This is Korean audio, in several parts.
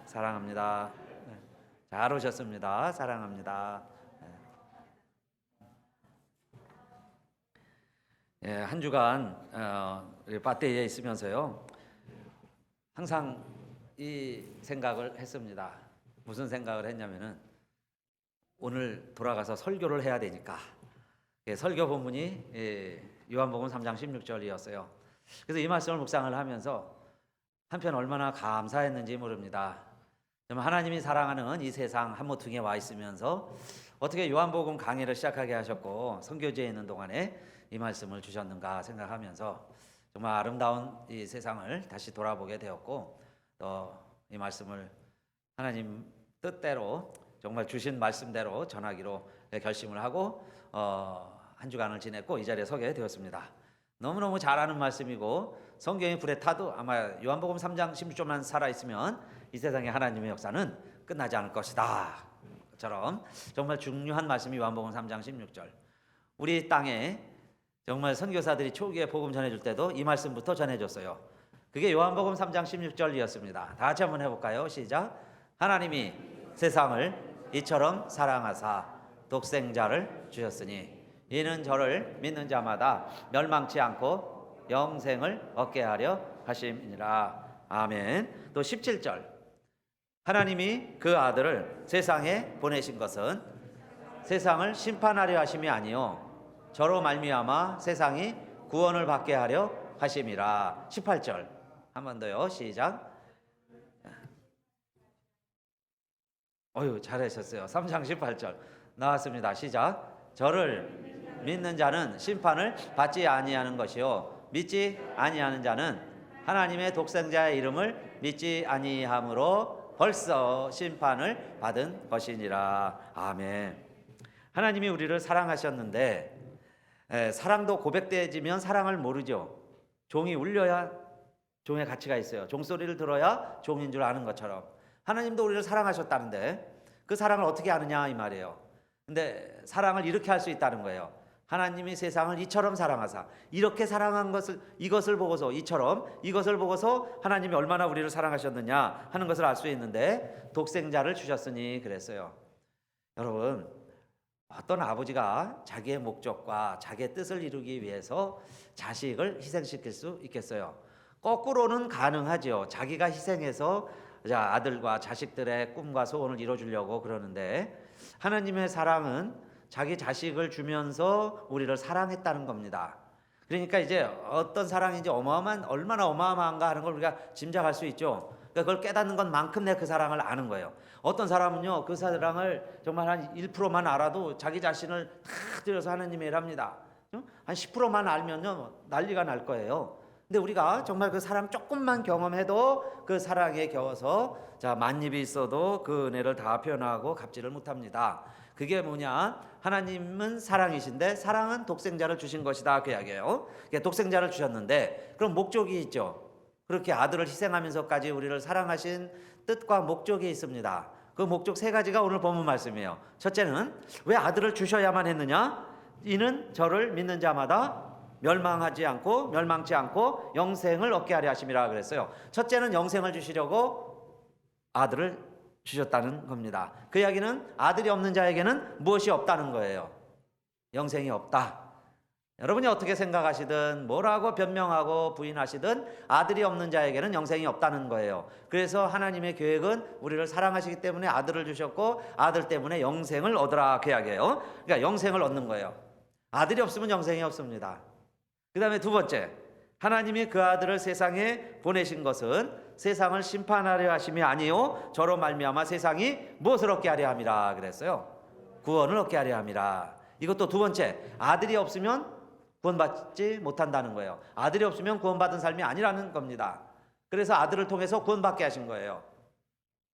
사랑합니다. 잘 오셨습니다. 사랑합니다. 한 주간 밭대에 있으면서요, 항상 이 생각을 했습니다. 무슨 생각을 했냐면은 오늘 돌아가서 설교를 해야 되니까. 설교 본문이 요한복음 3장 16절이었어요. 그래서 이 말씀을 묵상을 하면서 한편 얼마나 감사했는지 모릅니다. 하나님이 사랑하는 이 세상 한모퉁이에 와 있으면서 어떻게 요한복음 강의를 시작하게 하셨고 선교지에 있는 동안에 이 말씀을 주셨는가 생각하면서 정말 아름다운 이 세상을 다시 돌아보게 되었고, 또 이 말씀을 하나님 뜻대로 정말 주신 말씀대로 전하기로 결심을 하고 한 주간을 지냈고 이 자리에 서게 되었습니다. 너무너무 잘 아는 말씀이고 성경이 불에 타도 아마 요한복음 3장 16절만 살아있으면 이 세상의 하나님의 역사는 끝나지 않을 것이다 처럼 정말 중요한 말씀이 요한복음 3장 16절. 우리 땅에 정말 선교사들이 초기에 복음 전해줄 때도 이 말씀부터 전해줬어요. 그게 요한복음 3장 16절이었습니다. 다 같이 한번 해볼까요? 시작. 하나님이 세상을 이처럼 사랑하사 독생자를 주셨으니 이는 저를 믿는 자마다 멸망치 않고 영생을 얻게 하려 하심이니라. 아멘. 또 17절. 하나님이 그 아들을 세상에 보내신 것은 세상을 심판하려 하심이 아니요 저로 말미암아 세상이 구원을 받게 하려 하심이라. 18절. 한 번 더요. 시작. 잘하셨어요. 3장 18절 나왔습니다. 시작. 저를 믿는 자는 심판을 받지 아니하는 것이요 믿지 아니하는 자는 하나님의 독생자의 이름을 믿지 아니함으로 벌써 심판을 받은 것이니라. 아멘. 하나님이 우리를 사랑하셨는데 사랑도 고백되어지면 사랑을 모르죠. 종이 울려야 종의 가치가 있어요. 종소리를 들어야 종인 줄 아는 것처럼 하나님도 우리를 사랑하셨다는데 그 사랑을 어떻게 아느냐 이 말이에요. 근데 사랑을 이렇게 할 수 있다는 거예요. 하나님이 세상을 이처럼 사랑하사 이렇게 사랑한 것을 이것을 보고서 이것을 보고서 하나님이 얼마나 우리를 사랑하셨느냐 하는 것을 알 수 있는데 독생자를 주셨으니 그랬어요. 여러분, 어떤 아버지가 자기의 목적과 자기의 뜻을 이루기 위해서 자식을 희생시킬 수 있겠어요? 거꾸로는 가능하죠. 자기가 희생해서 아들과 자식들의 꿈과 소원을 이뤄주려고 그러는데 하나님의 사랑은 자기 자식을 주면서 우리를 사랑했다는 겁니다. 그러니까 이제 어떤 사랑인지 얼마나 어마어마한가 하는 걸 우리가 짐작할 수 있죠. 그러니까 그걸 깨닫는 것만큼 내 그 사랑을 아는 거예요. 어떤 사람은요 그 사랑을 정말 한 1%만 알아도 자기 자신을 다 들여서 하나님의 일합니다. 한 10%만 알면요 난리가 날 거예요. 근데 우리가 정말 그 사랑 조금만 경험해도 그 사랑에 겨워서 만입이 있어도 그 은혜를 다 표현하고 갚지를 못합니다. 그게 뭐냐? 하나님은 사랑이신데 사랑은 독생자를 주신 것이다 그 이야기예요. 독생자를 주셨는데 그럼 목적이 있죠. 그렇게 아들을 희생하면서까지 우리를 사랑하신 뜻과 목적이 있습니다. 그 목적 세 가지가 오늘 본문 말씀이에요. 첫째는 왜 아들을 주셔야만 했느냐? 이는 저를 믿는 자마다 멸망치 않고 영생을 얻게 하려 하심이라 그랬어요. 첫째는 영생을 주시려고 아들을 주셨다는 겁니다. 그 이야기는 아들이 없는 자에게는 무엇이 없다는 거예요. 영생이 없다. 여러분이 어떻게 생각하시든 뭐라고 변명하고 부인하시든 아들이 없는 자에게는 영생이 없다는 거예요. 그래서 하나님의 계획은 우리를 사랑하시기 때문에 아들을 주셨고 아들 때문에 영생을 얻으라 그 이야기예요. 그러니까 영생을 얻는 거예요. 아들이 없으면 영생이 없습니다. 그 다음에 두 번째, 하나님이 그 아들을 세상에 보내신 것은 세상을 심판하려 하심이 아니요 저로 말미암아 세상이 무엇을 얻게 하려 함이라 그랬어요. 구원을 얻게 하려 함이라. 이것도 두 번째, 아들이 없으면 구원받지 못한다는 거예요. 아들이 없으면 구원받은 삶이 아니라는 겁니다. 그래서 아들을 통해서 구원받게 하신 거예요.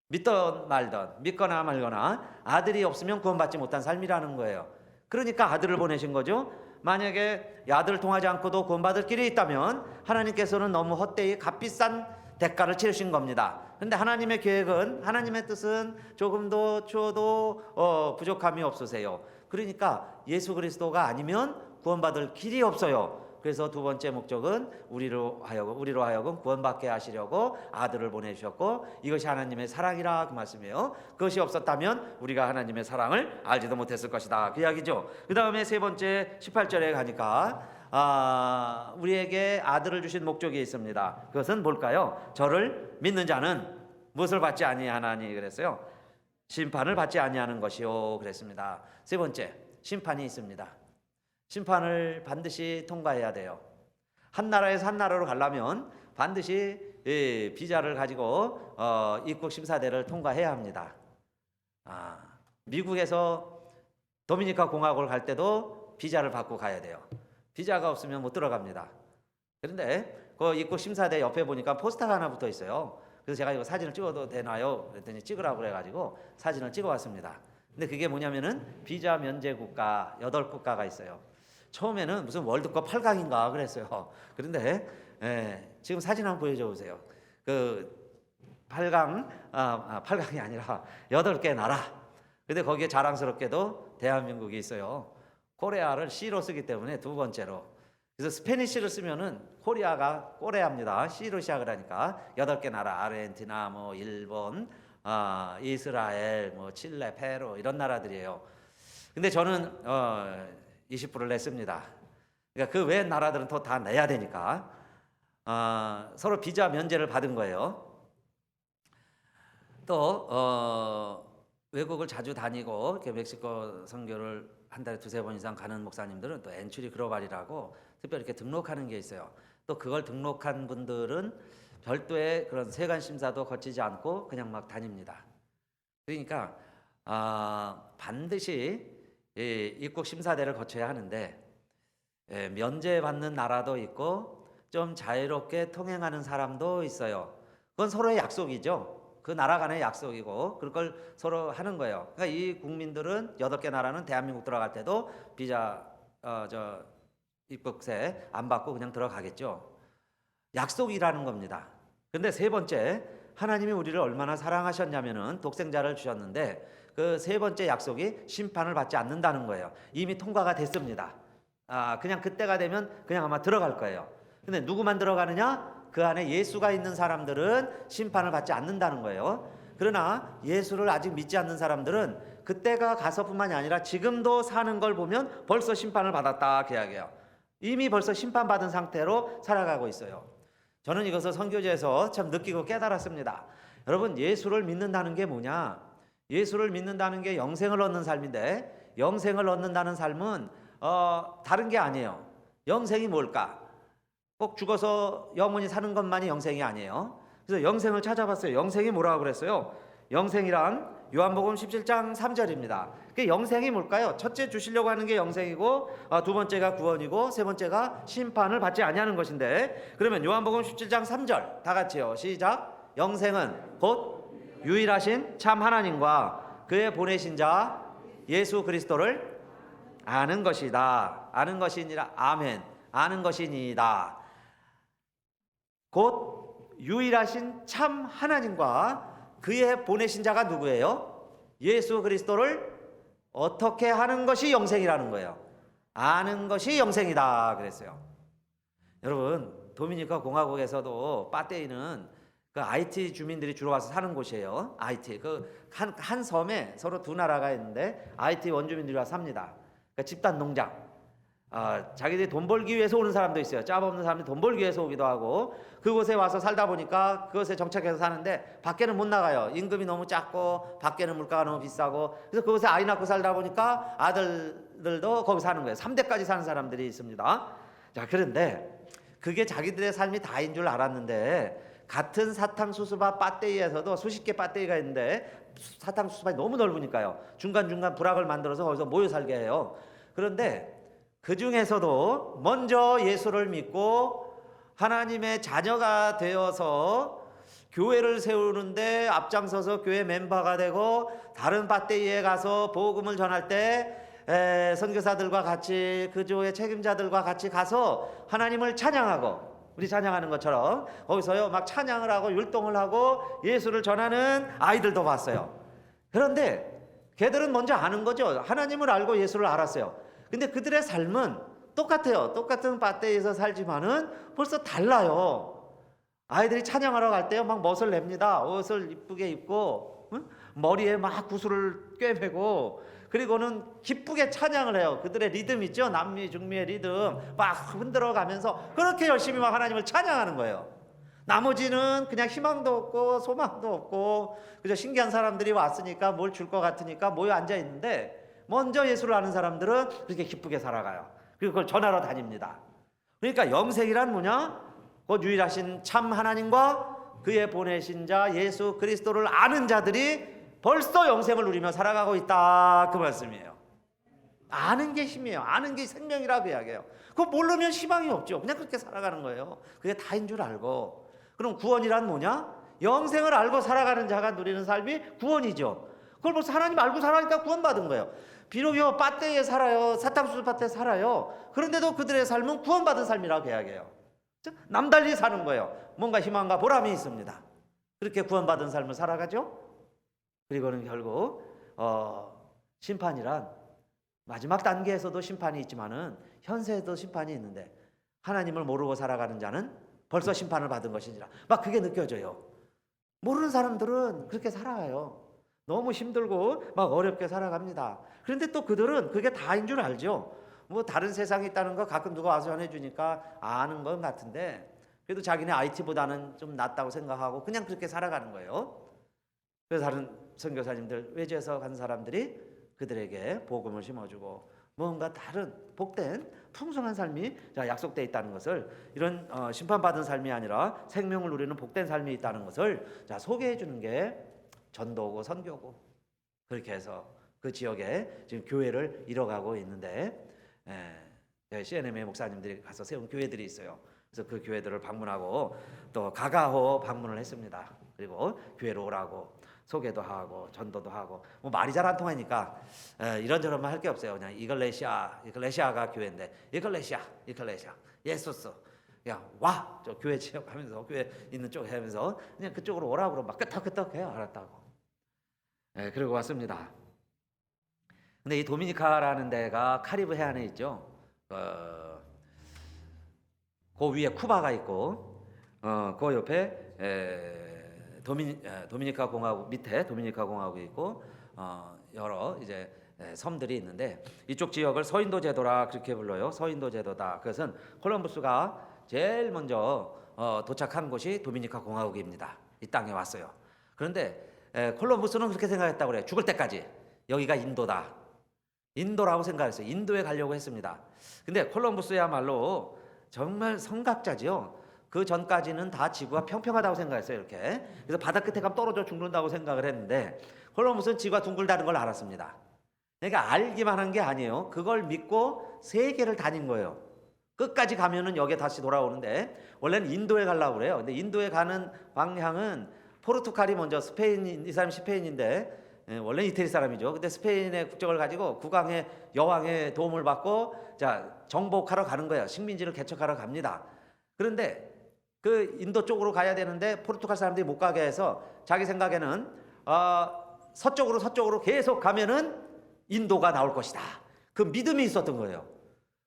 믿던 말던 믿거나 말거나 아들이 없으면 구원받지 못한 삶이라는 거예요. 그러니까 아들을 보내신 거죠. 만약에 아들을 통하지 않고도 구원받을 길이 있다면 하나님께서는 너무 헛되이 값비싼 대가를 치르신 겁니다. 그런데 하나님의 계획은, 하나님의 뜻은 조금도 추워도 부족함이 없으세요. 그러니까 예수 그리스도가 아니면 구원받을 길이 없어요. 그래서 두 번째 목적은 우리로 하여금 구원받게 하시려고 아들을 보내주셨고, 이것이 하나님의 사랑이라 그 말씀이에요. 그것이 없었다면 우리가 하나님의 사랑을 알지도 못했을 것이다, 그 이야기죠. 그 다음에 세 번째 18절에 가니까 우리에게 아들을 주신 목적이 있습니다. 그것은 뭘까요? 저를 믿는 자는 무엇을 받지 아니하나니 그랬어요? 심판을 받지 아니하는 것이요 그랬습니다. 세 번째, 심판이 있습니다. 심판을 반드시 통과해야 돼요. 한 나라에서 한 나라로 가려면 반드시 비자를 가지고 입국 심사대를 통과해야 합니다. 미국에서 도미니카 공화국을 갈 때도 비자를 받고 가야 돼요. 비자가 없으면 못 들어갑니다. 그런데 그 입국 심사대 옆에 보니까 포스터가 하나 붙어 있어요. 그래서 제가 이거 사진을 찍어도 되나요? 그랬더니 찍으라고 그래가지고 사진을 찍어왔습니다. 근데 그게 뭐냐면은 비자 면제 국가 8국가가 있어요. 처음에는 무슨 월드컵 8강인가 그랬어요. 그런데 지금 사진 한번 보여줘 보세요. 그 8강, 8강이 아니라 8개 나라. 근데 거기에 자랑스럽게도 대한민국이 있어요. 코레아를 C로 쓰기 때문에 두 번째로. 그래서 스페니쉬를 쓰면은 꼬레아입니다. C로 시작을 하니까 8개 나라, 아르헨티나, 뭐 일본, 이스라엘, 뭐 칠레, 페루 이런 나라들이에요. 근데 저는 20%를 냈습니다. 그러니까 그 외 나라들은 또 다 내야 되니까 서로 비자 면제를 받은 거예요. 또 외국을 자주 다니고 이렇게 멕시코 선교를 한 달에 2-3번 이상 가는 목사님들은 또 엔츄리 글로벌이라고 특별히 이렇게 등록하는 게 있어요. 또 그걸 등록한 분들은 별도의 그런 세관 심사도 거치지 않고 그냥 막 다닙니다. 그러니까 반드시 입국 심사대를 거쳐야 하는데 면제받는 나라도 있고 좀 자유롭게 통행하는 사람도 있어요. 그건 서로의 약속이죠. 그 나라 간의 약속이고 그걸 서로 하는 거예요. 그러니까 이 국민들은 8개 나라는 대한민국 들어갈 때도 비자 입국세 안 받고 그냥 들어가겠죠. 약속이라는 겁니다. 근데 세 번째, 하나님이 우리를 얼마나 사랑하셨냐면은 독생자를 주셨는데 그 세 번째 약속이 심판을 받지 않는다는 거예요. 이미 통과가 됐습니다. 그냥 그때가 되면 그냥 아마 들어갈 거예요. 근데 누구만 들어가느냐? 그 안에 예수가 있는 사람들은 심판을 받지 않는다는 거예요. 그러나 예수를 아직 믿지 않는 사람들은 그때가 가서뿐만이 아니라 지금도 사는 걸 보면 벌써 심판을 받았다 그 이야기예요. 이미 벌써 심판받은 상태로 살아가고 있어요. 저는 이것을 선교제에서 참 느끼고 깨달았습니다. 여러분, 예수를 믿는다는 게 뭐냐? 예수를 믿는다는 게 영생을 얻는 삶인데, 영생을 얻는다는 삶은 다른 게 아니에요. 영생이 뭘까? 꼭 죽어서 영원히 사는 것만이 영생이 아니에요. 그래서 영생을 찾아봤어요. 영생이 뭐라고 그랬어요? 영생이란 요한복음 17장 3절입니다. 그 영생이 뭘까요? 첫째 주시려고 하는 게 영생이고, 두 번째가 구원이고, 세 번째가 심판을 받지 아니하는 것인데, 그러면 요한복음 17장 3절 다 같이요. 시작. 영생은 곧 유일하신 참 하나님과 그의 보내신 자 예수 그리스도를 아는 것이다. 아는 것이니라. 아멘. 아는 것이니이다. 곧 유일하신 참 하나님과 그의 보내신 자가 누구예요? 예수 그리스도를 어떻게 하는 것이 영생이라는 거예요. 아는 것이 영생이다 그랬어요. 여러분, 도미니카 공화국에서도 빠떼이는 그 IT 주민들이 주로 와서 사는 곳이에요. IT 한 섬에 서로 두 나라가 있는데 IT 원주민들이 와서 삽니다. 그러니까 집단 농장. 자기들이 돈 벌기 위해서 오는 사람도 있어요. 짭 없는 사람들이 돈 벌기 위해서 오기도 하고, 그곳에 와서 살다 보니까 그것에 정착해서 사는데 밖에는 못 나가요. 임금이 너무 작고 밖에는 물가가 너무 비싸고. 그래서 그곳에 아이 낳고 살다 보니까 아들들도 거기 사는 거예요. 3대까지 사는 사람들이 있습니다. 자, 그런데 그게 자기들의 삶이 다인 줄 알았는데, 같은 사탕수수밭 빠떼이에서도 수십 개 빠떼이가 있는데 사탕수수밭이 너무 넓으니까요, 중간중간 부락을 만들어서 거기서 모여 살게 해요. 그런데 그 중에서도 먼저 예수를 믿고 하나님의 자녀가 되어서 교회를 세우는데 앞장서서 교회 멤버가 되고 다른 밭대에 가서 복음을 전할 때 선교사들과 같이 그 교회 책임자들과 같이 가서 하나님을 찬양하고, 우리 찬양하는 것처럼 거기서요 막 찬양을 하고 율동을 하고 예수를 전하는 아이들도 봤어요. 그런데 걔들은 먼저 아는 거죠. 하나님을 알고 예수를 알았어요. 근데 그들의 삶은 똑같아요. 똑같은 밭대에서 살지만은 벌써 달라요. 아이들이 찬양하러 갈 때 막 멋을 냅니다. 옷을 이쁘게 입고, 응? 머리에 막 구슬을 꿰매고, 그리고는 기쁘게 찬양을 해요. 그들의 리듬 있죠? 남미 중미의 리듬 막 흔들어 가면서 그렇게 열심히 막 하나님을 찬양하는 거예요. 나머지는 그냥 희망도 없고 소망도 없고 그저 신기한 사람들이 왔으니까 뭘 줄 것 같으니까 모여 앉아 있는데, 먼저 예수를 아는 사람들은 그렇게 기쁘게 살아가요. 그리고 그걸 전하러 다닙니다. 그러니까 영생이란 뭐냐? 곧 유일하신 참 하나님과 그의 보내신 자 예수 그리스도를 아는 자들이 벌써 영생을 누리며 살아가고 있다, 그 말씀이에요. 아는 게 힘이에요. 아는 게 생명이라고 이야기해요. 그거 모르면 희망이 없죠. 그냥 그렇게 살아가는 거예요. 그게 다인 줄 알고. 그럼 구원이란 뭐냐? 영생을 알고 살아가는 자가 누리는 삶이 구원이죠. 그걸 벌써 하나님 알고 살아니까 구원받은 거예요. 비록요 밭대에 살아요, 사탕수수 밭에 살아요. 그런데도 그들의 삶은 구원받은 삶이라고 이야기해요. 남달리 사는 거예요. 뭔가 희망과 보람이 있습니다. 그렇게 구원받은 삶을 살아가죠. 그리고는 결국 심판이란 마지막 단계에서도 심판이 있지만은 현세에도 심판이 있는데, 하나님을 모르고 살아가는 자는 벌써 심판을 받은 것이니라, 막 그게 느껴져요. 모르는 사람들은 그렇게 살아가요. 너무 힘들고 막 어렵게 살아갑니다. 그런데 또 그들은 그게 다인 줄 알죠. 뭐 다른 세상이 있다는 거 가끔 누가 와서 전해주니까 아는 것 같은데, 그래도 자기네 IT보다는 좀 낫다고 생각하고 그냥 그렇게 살아가는 거예요. 그래서 다른 선교사님들, 외지에서 간 사람들이 그들에게 복음을 심어주고 뭔가 다른 복된 풍성한 삶이 약속되어 있다는 것을, 이런 심판받은 삶이 아니라 생명을 누리는 복된 삶이 있다는 것을 소개해 주는 게 전도고 선교고, 그렇게 해서 그 지역에 지금 교회를 이뤄가고 있는데, CNM의 목사님들이 가서 세운 교회들이 있어요. 그래서 그 교회들을 방문하고 또 가가호 방문을 했습니다. 그리고 교회로 오라고 소개도 하고 전도도 하고, 뭐 말이 잘 안 통하니까 이런저런만 할 게 없어요. 그냥 이글레시아가 교회인데 이글레시아 예수스, 그냥 와, 저 교회 지역하면서 교회 있는 쪽 하면서 그냥 그쪽으로 오라고 그러면 막 끄떡끄떡해요. 알았다고. 그리고 왔습니다. 근데 이 도미니카라는 데가 카리브 해안에 있죠. 그 위에 쿠바가 있고, 그 옆에 도미니카 공화국 밑에 도미니카 공화국이 있고, 여러 이제 섬들이 있는데, 이쪽 지역을 서인도 제도라 그렇게 불러요. 서인도 제도다. 그것은 콜럼부스가 제일 먼저 도착한 곳이 도미니카 공화국입니다. 이 땅에 왔어요. 그런데 콜럼부스는 그렇게 생각했다고 그래요. 죽을 때까지 여기가 인도다, 인도라고 생각했어요. 인도에 가려고 했습니다. 근데 콜럼부스야말로 정말 성각자지요. 그 전까지는 다 지구가 평평하다고 생각했어요. 이렇게. 그래서 바다 끝에 가면 떨어져 죽는다고 생각을 했는데, 콜럼부스는 지구가 둥글다는 걸 알았습니다. 그러니까 알기만 한 게 아니에요. 그걸 믿고 세계를 다닌 거예요. 끝까지 가면은 여기에 다시 돌아오는데, 원래는 인도에 가려고 그래요. 근데 인도에 가는 방향은 포르투갈이 먼저, 이 사람이 스페인인데 원래 이태리 사람이죠. 근데 스페인의 국적을 가지고 국왕의 여왕의 도움을 받고 정복하러 가는 거예요. 식민지를 개척하러 갑니다. 그런데 그 인도 쪽으로 가야 되는데 포르투갈 사람들이 못 가게 해서, 자기 생각에는 서쪽으로 계속 가면은 인도가 나올 것이다. 그 믿음이 있었던 거예요.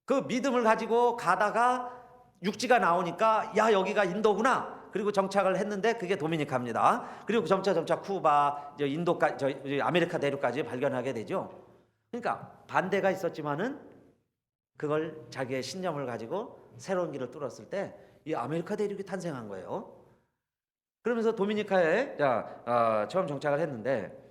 그 믿음을 가지고 가다가 육지가 나오니까 야, 여기가 인도구나. 그리고 정착을 했는데 그게 도미니카입니다. 그리고 점차 쿠바, 인도까지, 아메리카 대륙까지 발견하게 되죠. 그러니까 반대가 있었지만은 그걸 자기의 신념을 가지고 새로운 길을 뚫었을 때 이 아메리카 대륙이 탄생한 거예요. 그러면서 도미니카에 처음 정착을 했는데,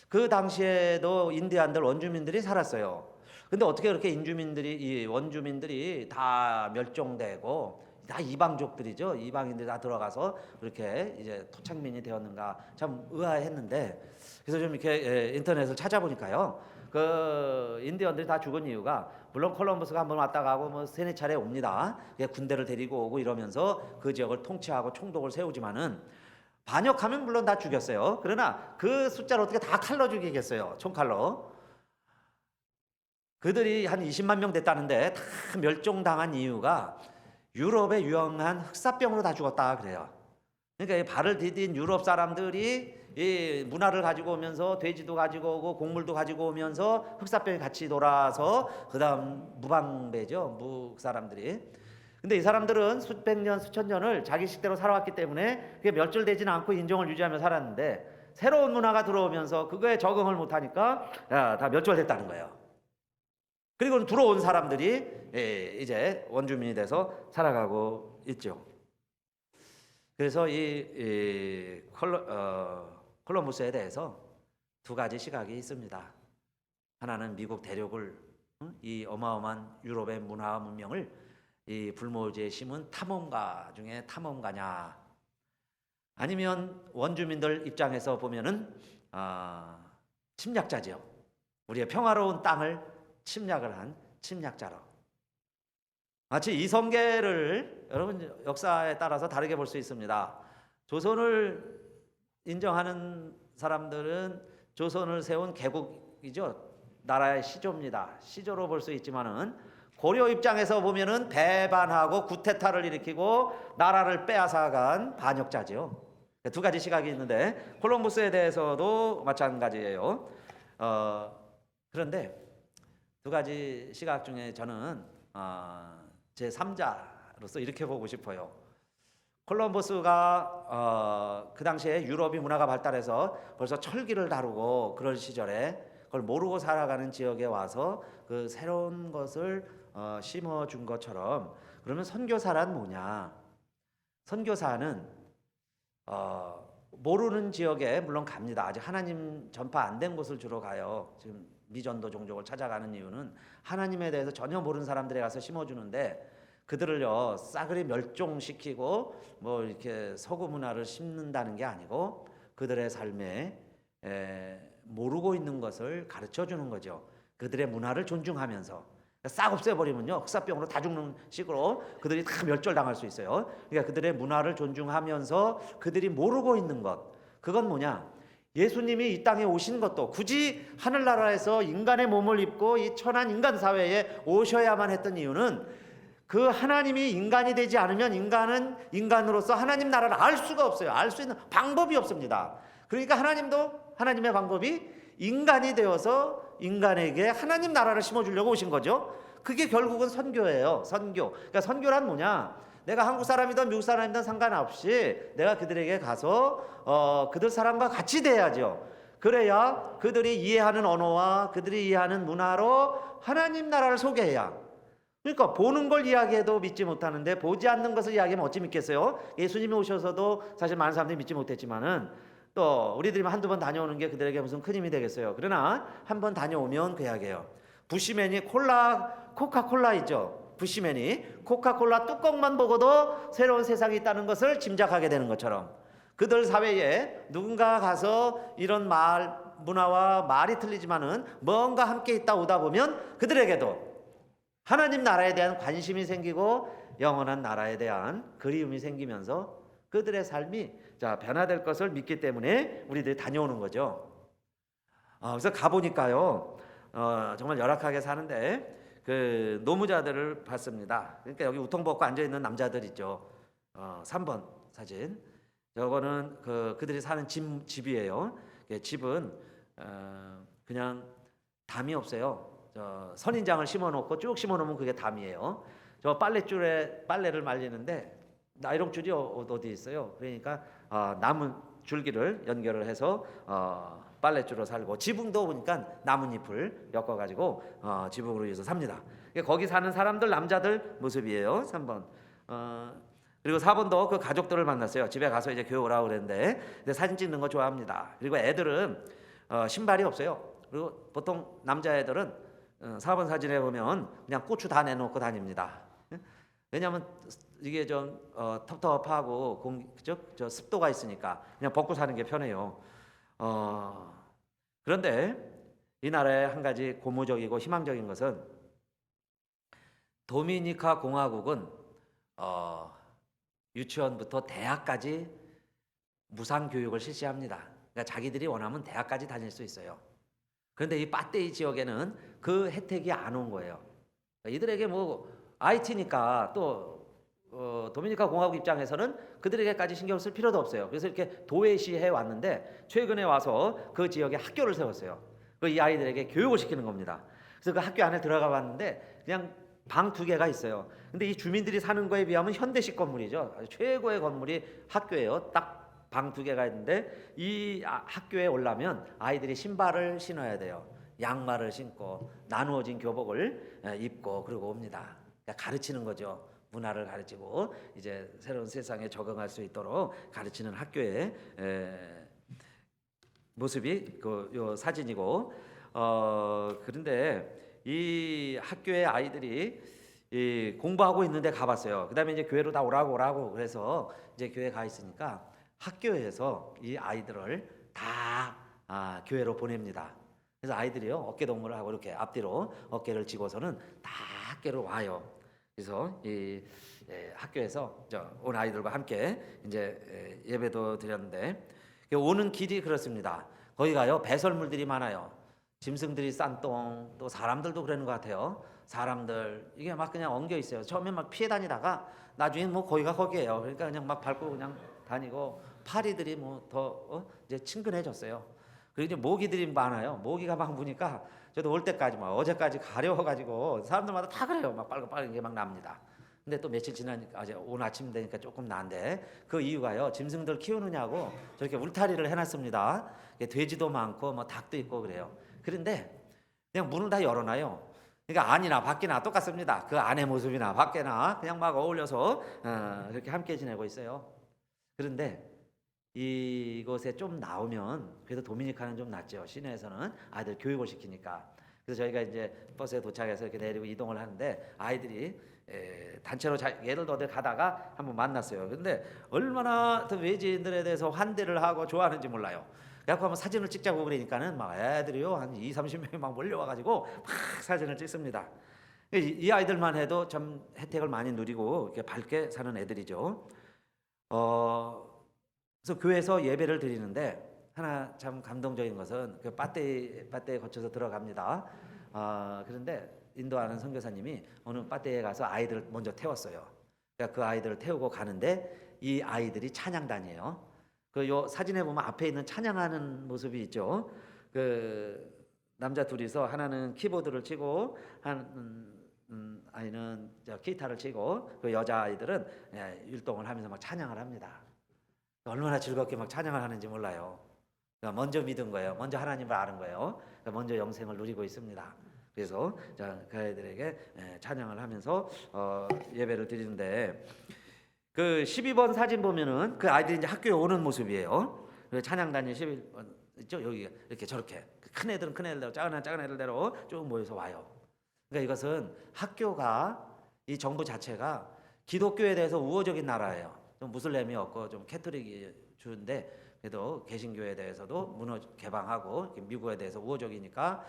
그 당시에도 인디안들, 원주민들이 살았어요. 근데 어떻게 그렇게 이 원주민들이 다 멸종되고 다 이방족들이죠. 이방인들이 다 들어가서 그렇게 이제 토착민이 되었는가 참 의아했는데, 그래서 좀 이렇게 인터넷을 찾아보니까요, 그 인디언들이 다 죽은 이유가, 물론 콜럼버스가 한번 왔다 가고 뭐 세네 차례 옵니다. 군대를 데리고 오고 이러면서 그 지역을 통치하고 총독을 세우지만은, 반역하면 물론 다 죽였어요. 그러나 그 숫자를 어떻게 다 칼로 죽이겠어요? 총칼로. 그들이 한 20만 명 됐다는데 다 멸종당한 이유가 유럽에 유행한 흑사병으로 다 죽었다 그래요. 그러니까 이 발을 디딘 유럽 사람들이 이 문화를 가지고 오면서 돼지도 가지고 오고 곡물도 가지고 오면서 흑사병이 같이 돌아서 그다음 무방배죠. 무 사람들이. 근데 이 사람들은 수백 년, 수천 년을 자기 식대로 살아왔기 때문에 그게 멸절되지는 않고 인종을 유지하며 살았는데 새로운 문화가 들어오면서 그거에 적응을 못하니까 다 멸절됐다는 거예요. 그리고 들어온 사람들이 이제 원주민이 돼서 살아가고 있죠. 그래서 이 콜럼버스에 대해서 두 가지 시각이 있습니다. 하나는 미국 대륙을 이 어마어마한 유럽의 문화와 문명을 이 불모지에 심은 탐험가 중에 탐험가냐, 아니면 원주민들 입장에서 보면은 침략자죠. 우리의 평화로운 땅을 침략을 한 침략자로. 마치 이성계를 여러분 역사에 따라서 다르게 볼 수 있습니다. 조선을 인정하는 사람들은 조선을 세운 개국이죠. 나라의 시조입니다. 시조로 볼 수 있지만은 고려 입장에서 보면은 배반하고 구테타를 일으키고 나라를 빼앗아간 반역자죠. 두 가지 시각이 있는데 콜럼버스에 대해서도 마찬가지예요. 그런데 두 가지 시각 중에 저는 제 3자로서 이렇게 보고 싶어요. 콜럼버스가 그 당시에 유럽이 문화가 발달해서 벌써 철기를 다루고 그럴 시절에 그걸 모르고 살아가는 지역에 와서 그 새로운 것을 심어준 것처럼, 그러면 선교사란 뭐냐? 선교사는 모르는 지역에 물론 갑니다. 아직 하나님 전파 안 된 곳을 주로 가요. 지금 미전도 종족을 찾아가는 이유는 하나님에 대해서 전혀 모르는 사람들에 가서 심어주는데, 그들을요 싸그리 멸종시키고 뭐 이렇게 서구 문화를 심는다는 게 아니고 그들의 삶에 모르고 있는 것을 가르쳐 주는 거죠. 그들의 문화를 존중하면서. 싹 없애버리면요 흑사병으로 다 죽는 식으로 그들이 다 멸절당할 수 있어요. 그러니까 그들의 문화를 존중하면서 그들이 모르고 있는 것, 그건 뭐냐? 예수님이 이 땅에 오신 것도 굳이 하늘나라에서 인간의 몸을 입고 이 천한 인간 사회에 오셔야만 했던 이유는 그 하나님이 인간이 되지 않으면 인간은 인간으로서 하나님 나라를 알 수가 없어요. 알 수 있는 방법이 없습니다. 그러니까 하나님도 하나님의 방법이 인간이 되어서 인간에게 하나님 나라를 심어주려고 오신 거죠. 그게 결국은 선교예요. 선교. 그러니까 선교란 뭐냐? 내가 한국 사람이든 미국 사람이든 상관없이 내가 그들에게 가서 그들 사람과 같이 돼야죠. 그래야 그들이 이해하는 언어와 그들이 이해하는 문화로 하나님 나라를 소개해야. 그러니까 보는 걸 이야기해도 믿지 못하는데 보지 않는 것을 이야기하면 어찌 믿겠어요? 예수님이 오셔서도 사실 많은 사람들이 믿지 못했지만은 또 우리들이 한두 번 다녀오는 게 그들에게 무슨 큰 힘이 되겠어요. 그러나 한 번 다녀오면 그야게요. 부시맨이 코카콜라 있죠. 부시맨이 코카콜라 뚜껑만 보고도 새로운 세상이 있다는 것을 짐작하게 되는 것처럼 그들 사회에 누군가 가서 이런 문화와 말이 틀리지만은 뭔가 함께 있다 오다 보면 그들에게도 하나님 나라에 대한 관심이 생기고 영원한 나라에 대한 그리움이 생기면서 그들의 삶이 변화될 것을 믿기 때문에 우리들이 다녀오는 거죠. 그래서 가보니까요 정말 열악하게 사는데 그 노무자들을 봤습니다. 그러니까 여기 우통 벗고 앉아있는 남자들 있죠. 3번 사진, 저거는 그들이 사는 집이에요. 집은 그냥 담이 없어요. 선인장을 심어놓고 쭉 심어놓으면 그게 담이에요. 저 빨랫줄에 빨래를 말리는데 나이롱줄이 어디 있어요. 그러니까 나무 줄기를 연결을 해서 빨랫줄로 살고, 지붕도 보니까 나뭇잎을 엮어가지고 지붕으로 해서 삽니다. 거기 사는 사람들 남자들 모습이에요. 3번. 그리고 4번도 그 가족들을 만났어요. 집에 가서 이제 교회 오라고 그랬는데 근데 사진 찍는 거 좋아합니다. 그리고 애들은 신발이 없어요. 그리고 보통 남자애들은 4번 사진에 보면 그냥 고추 다 내놓고 다닙니다. 왜냐하면 이게 좀 텁텁하고 저 습도가 있으니까 그냥 벗고 사는 게 편해요. 그런데 이 나라의 한 가지 고무적이고 희망적인 것은 도미니카 공화국은 유치원부터 대학까지 무상 교육을 실시합니다. 그러니까 자기들이 원하면 대학까지 다닐 수 있어요. 그런데 이 빠떼이 지역에는 그 혜택이 안 온 거예요. 이들에게 뭐 IT니까 또 도미니카 공화국 입장에서는 그들에게까지 신경 쓸 필요도 없어요. 그래서 이렇게 도외시해 왔는데 최근에 와서 그 지역에 학교를 세웠어요. 이 아이들에게 교육을 시키는 겁니다. 그래서 그 학교 안에 들어가 봤는데 그냥 방 2개가 있어요. 근데 이 주민들이 사는 거에 비하면 현대식 건물이죠. 아주 최고의 건물이 학교예요. 딱 방 2개가 있는데 이 학교에 오려면 아이들이 신발을 신어야 돼요. 양말을 신고 나누어진 교복을 입고 그러고 옵니다. 그러니까 가르치는 거죠. 문화를 가르치고 이제 새로운 세상에 적응할 수 있도록 가르치는 학교의 모습이 요 사진이고, 그런데 이 학교의 아이들이 이 공부하고 있는데 가봤어요. 그다음에 이제 교회로 다 오라고 그래서 이제 교회 가 있으니까 학교에서 이 아이들을 다 교회로 보냅니다. 그래서 아이들이요 어깨 동무를 하고 이렇게 앞뒤로 어깨를 쥐고서는 다 학교로 와요. 그래서 이 학교에서 온 아이들과 함께 이제 예배도 드렸는데 오는 길이 그렇습니다. 거기 가요 배설물들이 많아요. 짐승들이 싼 똥, 또 사람들도 그러는 것 같아요. 사람들 이게 막 그냥 엉겨 있어요. 처음에 막 피해 다니다가 나중에 뭐 거기가 거기예요. 그러니까 그냥 막 밟고 그냥 다니고 파리들이 뭐 더 이제 친근해졌어요. 그리고 이제 모기들이 많아요. 모기가 막 무니까 저도 올 때까지 막 어제까지 가려워가지고 사람들마다 다 그래요. 막 빨간 게 막 납니다. 근데 또 며칠 지나니까 이제 오늘 아침 되니까 조금 나은데 그 이유가요. 짐승들 키우느냐고 저렇게 울타리를 해놨습니다. 돼지도 많고 뭐 닭도 있고 그래요. 그런데 그냥 문을 다 열어놔요. 그러니까 안이나 밖이나 똑같습니다. 그 안의 모습이나 밖이나 그냥 막 어울려서 그렇게 함께 지내고 있어요. 그런데 이곳에 좀 나오면 그래도 도미니카는 좀 낫죠. 시내에서는 아이들 교육을 시키니까. 그래서 저희가 이제 버스에 도착해서 이렇게 내리고 이동을 하는데 아이들이 단체로 얘들도 어디 가다가 한번 만났어요. 근데 얼마나 더 외지인들에 대해서 환대를 하고 좋아하는지 몰라요. 그래갖고 한번 사진을 찍자고 그러니까는 막 애들이요 한 30명이 막 몰려와가지고 막 사진을 찍습니다. 이 아이들만 해도 참 혜택을 많이 누리고 이렇게 밝게 사는 애들이죠. 그래서 교회에서 예배를 드리는데 하나 참 감동적인 것은 그 빠떼에 거쳐서 들어갑니다. 그런데 인도하는 선교사님이 어느 빠떼에 가서 아이들을 먼저 태웠어요. 그러니까 그 아이들을 태우고 가는데 이 아이들이 찬양단이에요. 요 사진에 보면 앞에 있는 찬양하는 모습이 있죠. 그 남자 둘이서 하나는 키보드를 치고 한 아이는 기타를 치고 그 여자 아이들은 율동을 하면서 막 찬양을 합니다. 얼마나 즐겁게 막 찬양을 하는지 몰라요. 그러니까 먼저 믿은 거예요. 먼저 하나님을 아는 거예요. 그러니까 먼저 영생을 누리고 있습니다. 그래서 그 아이들에게 찬양을 하면서 예배를 드리는데 그 12번 사진 보면은 그 아이들이 이제 학교에 오는 모습이에요. 찬양단이 11번 있죠. 여기 이렇게 저렇게 큰 애들은 큰 애들대로 작은 애들대로 쭉 모여서 와요. 그러니까 이것은 학교가 이 정부 자체가 기독교에 대해서 우호적인 나라예요. 좀 무슬림이 없고 좀 캐토릭이 주인데 그래도 개신교에 대해서도 문화 개방하고 미국에 대해서 우호적이니까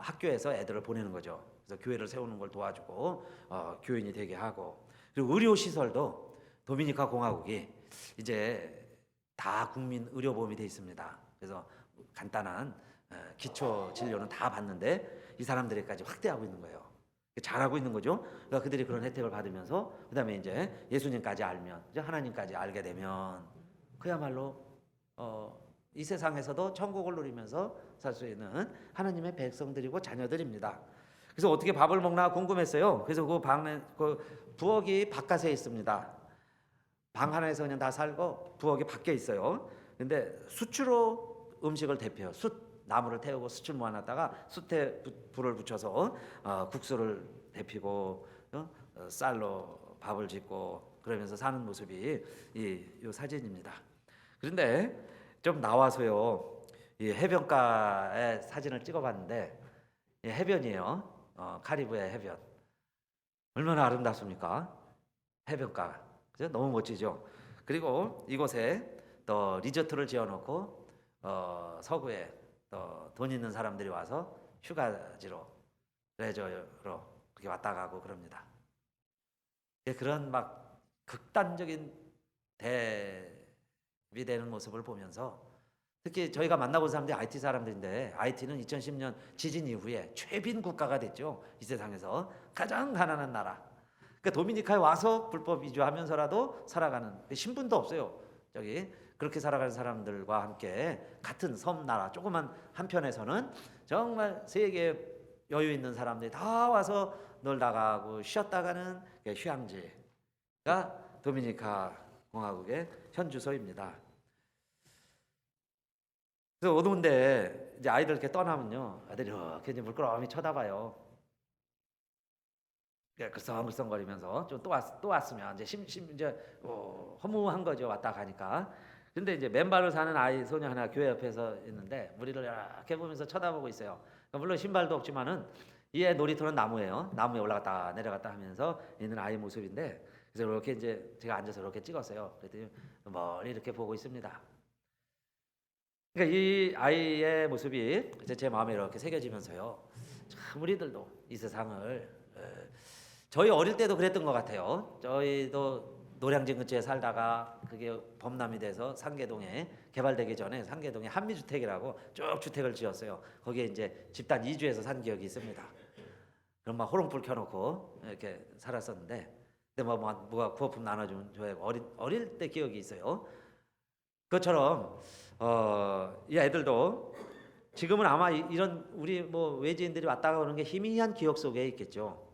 학교에서 애들을 보내는 거죠. 그래서 교회를 세우는 걸 도와주고 교인이 되게 하고 그리고 의료 시설도 도미니카 공화국이 이제 다 국민 의료보험이 돼 있습니다. 그래서 간단한 기초 진료는 다 받는데 이 사람들에게까지 확대하고 있는 거예요. 잘하고 있는 거죠. 그러니까 그들이 그런 혜택을 받으면서 그다음에 이제 예수님까지 알면 이제 하나님까지 알게 되면 그야말로 이 세상에서도 천국을 누리면서 살 수 있는 하나님의 백성들이고 자녀들입니다. 그래서 어떻게 밥을 먹나 궁금했어요. 그래서 그 부엌이 바깥에 있습니다. 방 하나에서 그냥 다 살고 부엌이 밖에 있어요. 근데 숯으로 음식을 데펴요. 나무를 태우고 숯을 모아놨다가 숯에 불을 붙여서 국수를 데피고 쌀로 밥을 짓고 그러면서 사는 모습이 이 사진입니다. 그런데 좀 나와서요 이 해변가의 사진을 찍어봤는데 이 해변이에요. 카리브해 해변 얼마나 아름답습니까? 해변가 그죠? 너무 멋지죠. 그리고 이곳에 또 리조트를 지어놓고 서구에 또 돈 있는 사람들이 와서 휴가지로 레저로 그렇게 왔다 가고 그럽니다. 그런 막 극단적인 대비 되는 모습을 보면서 특히 저희가 만나본 사람들이 IT 사람들인데 IT는 2010년 지진 이후에 최빈 국가가 됐죠. 이 세상에서 가장 가난한 나라. 그러니까 도미니카에 와서 불법 이주하면서라도 살아가는 신분도 없어요. 저기 그렇게 살아가는 사람들과 함께 같은 섬 나라 조그만 한편에서는 정말 세계 여유 있는 사람들이 다 와서 놀다 가고 쉬었다 가는 휴양지가 도미니카 공화국의 현 주소입니다. 그래서 어두운데 이제 아이들 이렇게 떠나면요, 아들이 이렇게 이제 물끄러미 쳐다봐요. 글썽글썽거리면서 좀 또 왔으면 이제 허무한 거죠, 왔다 가니까. 근데 이제 맨발로 사는 아이 소녀 하나 교회 옆에서 있는데 우리를 이렇게 보면서 쳐다보고 있어요. 물론 신발도 없지만은 이의 놀이터는 나무예요. 나무에 올라갔다 내려갔다 하면서 있는 아이 모습인데, 그래서 이렇게 이제 제가 앉아서 이렇게 찍었어요. 그랬더니 멀리 이렇게 보고 있습니다. 그러니까 이 아이의 모습이 제 마음에 이렇게 새겨지면서요, 참 우리들도 이 세상을 저희 어릴 때도 그랬던 것 같아요. 저희도 노량진 근처에 살다가 그게 범람이 돼서 상계동에 개발되기 전에 상계동에 한미주택이라고 쭉 주택을 지었어요. 거기에 이제 집단 이주해서 산 기억이 있습니다. 그럼 막 호롱불 켜놓고 이렇게 살았었는데, 근데 뭐가 구호품 나눠주면 좋아하고 어릴 때 기억이 있어요. 그것처럼 이 애들도 지금은 아마 이런 우리 뭐 외지인들이 왔다가 오는 게 희미한 기억 속에 있겠죠.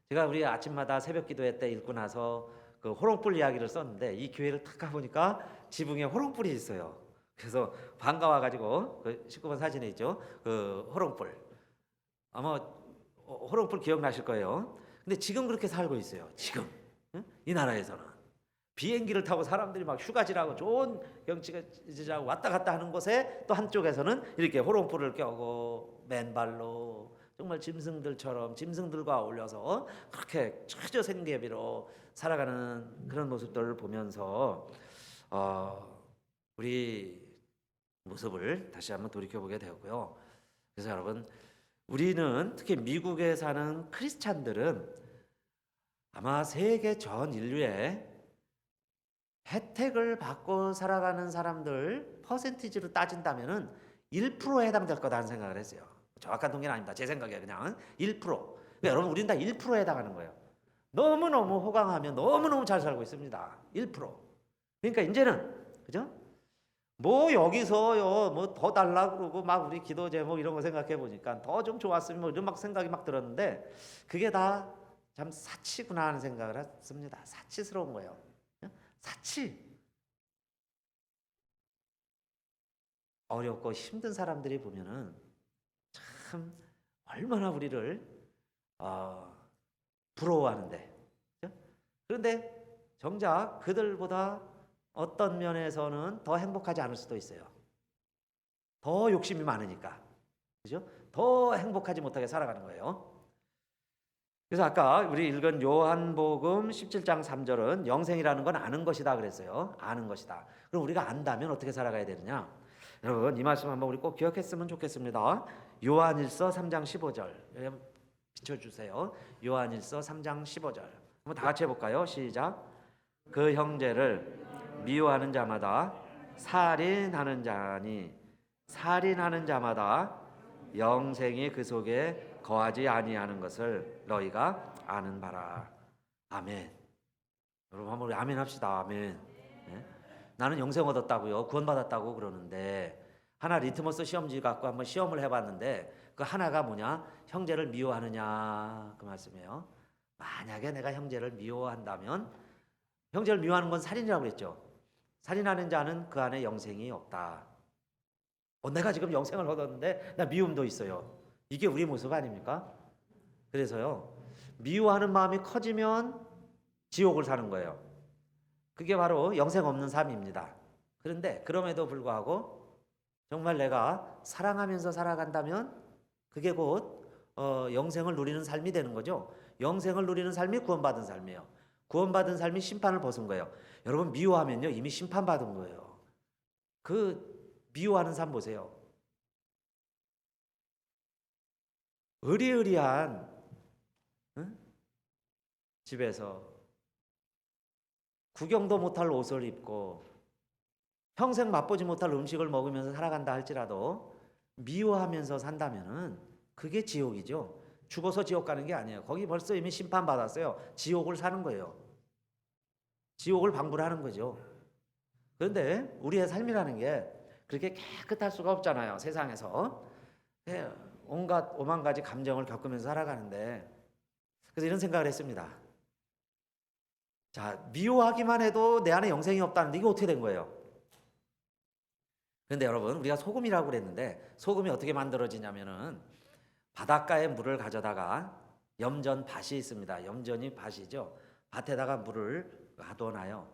제가 우리 아침마다 새벽 기도회 때 읽고 나서 그 호롱불 이야기를 썼는데, 이 교회를 딱 가보니까 지붕에 호롱불이 있어요. 그래서 반가워가지고 그 19번 사진에 있죠, 그 호롱불. 아마 호롱불 기억나실 거예요. 근데 지금 그렇게 살고 있어요. 지금 이 나라에서는 비행기를 타고 사람들이 막 휴가지라고 좋은 경치지라고 왔다 갔다 하는 곳에 또 한쪽에서는 이렇게 호롱불을 껴고 맨발로 정말 짐승들과 어울려서 그렇게 처저생계비로 살아가는 그런 모습들을 보면서 우리 모습을 다시 한번 돌이켜보게 되었고요. 그래서 여러분, 우리는 특히 미국에 사는 크리스찬들은 아마 세계 전 인류의 혜택을 받고 살아가는 사람들 퍼센티지로 따진다면은 1%에 해당될 거다는 생각을 했어요. 정확한 통계는 아닙니다. 제 생각에 그냥 1%. 그러니까 여러분, 우리는 다 1%에 해당하는 거예요. 너무너무 호강하며 너무너무 잘 살고 있습니다. 1%. 그러니까 이제는 그죠? 뭐 여기서요 뭐 더 달라고 그러고 막 우리 기도 제목 이런 거 생각해 보니까 더 좀 좋았으면 뭐 이런 막 생각이 막 들었는데, 그게 다 참 사치구나 하는 생각을 했습니다. 사치스러운 거예요. 사치. 어렵고 힘든 사람들이 보면은 참 얼마나 우리를 부러워하는데, 그죠? 그런데 정작 그들보다 어떤 면에서는 더 행복하지 않을 수도 있어요. 더 욕심이 많으니까, 그죠? 더 행복하지 못하게 살아가는 거예요. 그래서 아까 우리 읽은 요한복음 17장 3절은 영생이라는 건 아는 것이다 그랬어요. 아는 것이다. 그럼 우리가 안다면 어떻게 살아가야 되느냐? 여러분, 이 말씀 한번 우리 꼭 기억했으면 좋겠습니다. 요한일서 3장 15절 비춰주세요. 요한일서 3장 15절 한번 다 같이 해볼까요? 시작. 그 형제를 미워하는 자마다 살인하는 자니 살인하는 자마다 영생이 그 속에 거하지 아니하는 것을 너희가 아는 바라. 아멘. 여러분 한번 우리 아멘 합시다. 아멘. 네? 나는 영생 얻었다고요, 구원받았다고 그러는데, 하나 리트머스 시험지 갖고 한번 시험을 해봤는데 그 하나가 뭐냐? 형제를 미워하느냐, 그 말씀이에요. 만약에 내가 형제를 미워한다면, 형제를 미워하는 건 살인이라고 그랬죠. 살인하는 자는 그 안에 영생이 없다. 내가 지금 영생을 얻었는데 나 미움도 있어요. 이게 우리 모습 아닙니까? 그래서요, 미워하는 마음이 커지면 지옥을 사는 거예요. 그게 바로 영생 없는 삶입니다. 그런데 그럼에도 불구하고 정말 내가 사랑하면서 살아간다면 그게 곧 영생을 누리는 삶이 되는 거죠. 영생을 누리는 삶이 구원받은 삶이에요. 구원받은 삶이 심판을 벗은 거예요. 여러분, 미워하면요 이미 심판받은 거예요. 그 미워하는 삶 보세요. 의리의리한 집에서 구경도 못할 옷을 입고 평생 맛보지 못할 음식을 먹으면서 살아간다 할지라도 미워하면서 산다면은 그게 지옥이죠. 죽어서 지옥 가는 게 아니에요. 거기 벌써 이미 심판받았어요. 지옥을 사는 거예요. 지옥을 방불하는 거죠. 그런데 우리의 삶이라는 게 그렇게 깨끗할 수가 없잖아요. 세상에서. 온갖 오만 가지 감정을 겪으면서 살아가는데, 그래서 이런 생각을 했습니다. 자, 미워하기만 해도 내 안에 영생이 없다는데 이게 어떻게 된 거예요? 그런데 여러분, 우리가 소금이라고 그랬는데 소금이 어떻게 만들어지냐면은 바닷가에 물을 가져다가 염전밭이 있습니다. 염전이 밭이죠. 밭에다가 물을 가둬놔요.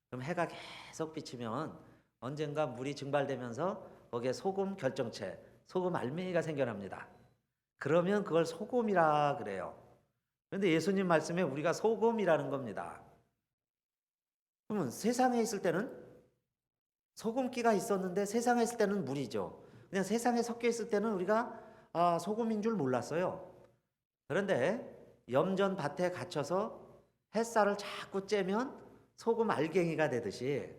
그럼 해가 계속 비치면 언젠가 물이 증발되면서 거기에 소금 결정체, 소금 알맹이가 생겨납니다. 그러면 그걸 소금이라 그래요. 그런데 예수님 말씀에 우리가 소금이라는 겁니다. 그러면 세상에 있을 때는 소금기가 있었는데 세상에 있을 때는 물이죠. 그냥 세상에 섞여 있을 때는 우리가 소금인 줄 몰랐어요. 그런데 염전 밭에 갇혀서 햇살을 자꾸 쬐면 소금 알갱이가 되듯이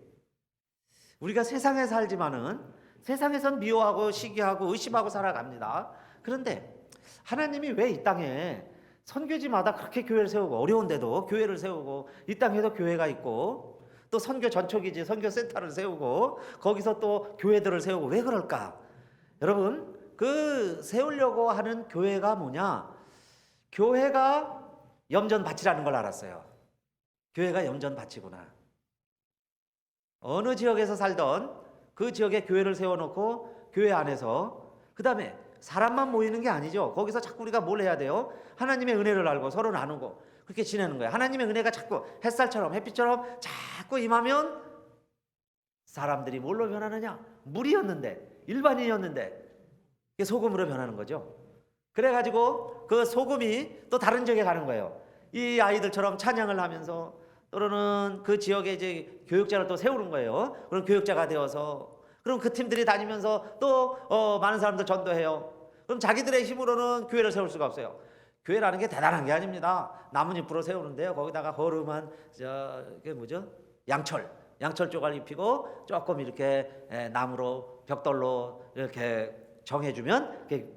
우리가 세상에 살지만은 세상에선 미워하고 시기하고 의심하고 살아갑니다. 그런데 하나님이 왜 이 땅에 선교지마다 그렇게 교회를 세우고 어려운데도 교회를 세우고 이 땅에도 교회가 있고 또 선교 전초기지 선교센터를 세우고 거기서 또 교회들을 세우고 왜 그럴까? 여러분 그 세우려고 하는 교회가 뭐냐? 교회가 염전밭이라는 걸 알았어요. 교회가 염전밭이구나. 어느 지역에서 살던 그 지역에 교회를 세워놓고 교회 안에서 그 다음에 사람만 모이는 게 아니죠. 거기서 자꾸 우리가 뭘 해야 돼요? 하나님의 은혜를 알고 서로 나누고 그렇게 지내는 거예요. 하나님의 은혜가 자꾸 햇살처럼 햇빛처럼 자꾸 임하면 사람들이 뭘로 변하느냐? 물이었는데 일반인이었는데 이게 소금으로 변하는 거죠. 그래가지고 그 소금이 또 다른 지역에 가는 거예요. 이 아이들처럼 찬양을 하면서 또는 그 지역에 이제 교육자를 또 세우는 거예요. 그럼 교육자가 되어서 그럼 그 팀들이 다니면서 또 많은 사람들 전도해요. 그럼 자기들의 힘으로는 교회를 세울 수가 없어요. 교회라는 게 대단한 게 아닙니다. 나뭇잎으로 세우는데요. 거기다가 허름한 이게 뭐죠? 양철 조각 입히고 조금 이렇게 나무로 벽돌로 이렇게 정해주면 이렇게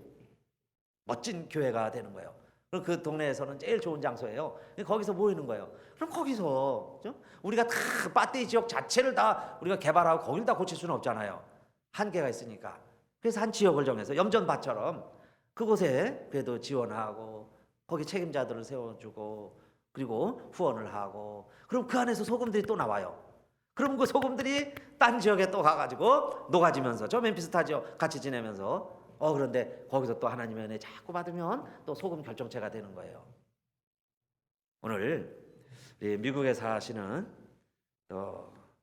멋진 교회가 되는 거예요. 그럼 그 동네에서는 제일 좋은 장소예요. 거기서 모이는 거예요. 그럼 거기서 그렇죠? 우리가 다 빠떼이 지역 자체를 다 우리가 개발하고 거기를 다 고칠 수는 없잖아요. 한계가 있으니까. 그래서 한 지역을 정해서 염전밭처럼 그곳에 그래도 지원하고 거기 책임자들을 세워주고 그리고 후원을 하고 그럼 그 안에서 소금들이 또 나와요. 그럼 그 소금들이 딴 지역에 또 가가지고 녹아지면서 좀 비슷하죠. 같이 지내면서 그런데 거기서 또 하나님의 은혜 자꾸 받으면 또 소금 결정체가 되는 거예요. 오늘 미국에 사시는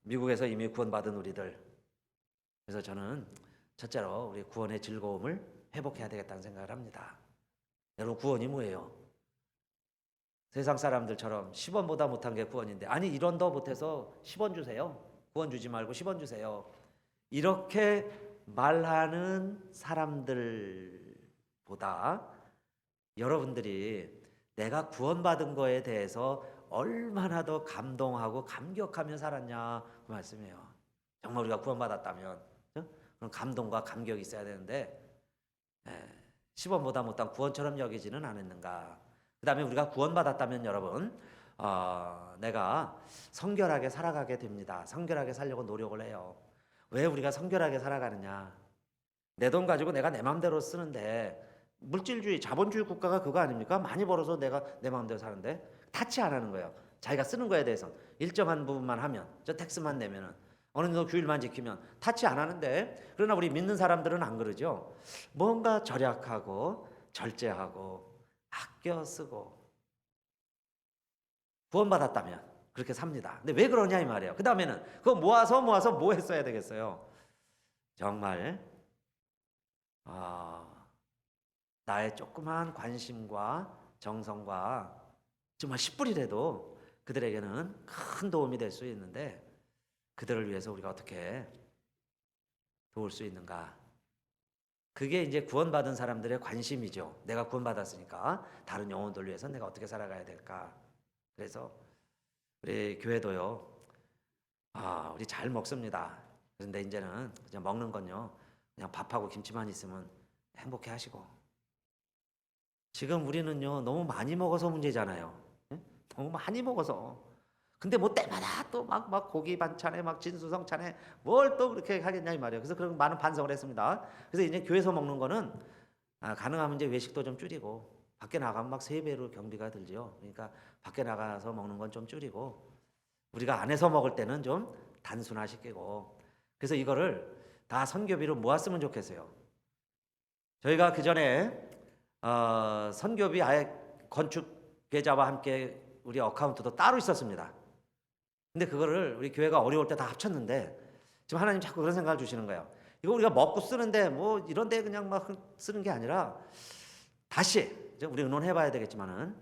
미국에서 이미 구원받은 우리들, 그래서 저는 첫째로 우리 구원의 즐거움을 회복해야 되겠다는 생각을 합니다. 여러분 구원이 뭐예요? 세상 사람들처럼 10원보다 못한 게 구원인데 아니 1원도 못해서 10원 주세요. 구원 주지 말고 10원 주세요. 이렇게 말하는 사람들보다 여러분들이 내가 구원받은 거에 대해서 얼마나 더 감동하고 감격하며 살았냐 그 말씀이에요. 정말 우리가 구원받았다면 그런 감동과 감격이 있어야 되는데 10원보다 못한 구원처럼 여기지는 않았는가. 그 다음에 우리가 구원받았다면 여러분 내가 성결하게 살아가게 됩니다. 성결하게 살려고 노력을 해요. 왜 우리가 성결하게 살아가느냐? 내 돈 가지고 내가 내 마음대로 쓰는데 물질주의, 자본주의 국가가 그거 아닙니까? 많이 벌어서 내가 내 마음대로 사는데 타치 안 하는 거예요. 자기가 쓰는 거에 대해서 일정한 부분만 하면, 저 텍스만 내면은 어느 정도 규율만 지키면 타치 안 하는데 그러나 우리 믿는 사람들은 안 그러죠. 뭔가 절약하고 절제하고 아껴 쓰고 구원받았다면 그렇게 삽니다. 근데 왜 그러냐 이 말이에요. 그 다음에는 그거 모아서 뭐 했어야 되겠어요? 정말 나의 조그만 관심과 정성과 정말 10불이라도 그들에게는 큰 도움이 될 수 있는데 그들을 위해서 우리가 어떻게 도울 수 있는가? 그게 이제 구원받은 사람들의 관심이죠. 내가 구원받았으니까 다른 영혼들 위해서 내가 어떻게 살아가야 될까? 그래서 우리 교회도요. 우리 잘 먹습니다. 그런데 이제는 그냥 먹는 건요. 그냥 밥하고 김치만 있으면 행복해 하시고 지금 우리는요 너무 많이 먹어서 문제잖아요. 예? 너무 많이 먹어서. 근데 뭐 때마다 또 막 고기 반찬에 막 진수성찬에 뭘 또 그렇게 하겠냐 이 말이에요. 그래서 그런 많은 반성을 했습니다. 그래서 이제 교회에서 먹는 거는 가능하면 이제 외식도 좀 줄이고 밖에 나가면 막 3배로 경비가 들죠. 그러니까 밖에 나가서 먹는 건 좀 줄이고 우리가 안에서 먹을 때는 좀 단순화시키고 그래서 이거를 다 선교비로 모았으면 좋겠어요. 저희가 그 전에 선교비 아예 건축 계좌와 함께 우리 어카운트도 따로 있었습니다. 근데 그거를 우리 교회가 어려울 때 다 합쳤는데 지금 하나님 자꾸 그런 생각을 주시는 거예요. 이거 우리가 먹고 쓰는데 뭐 이런데 그냥 막 쓰는 게 아니라 다시 우리 의논해봐야 되겠지만은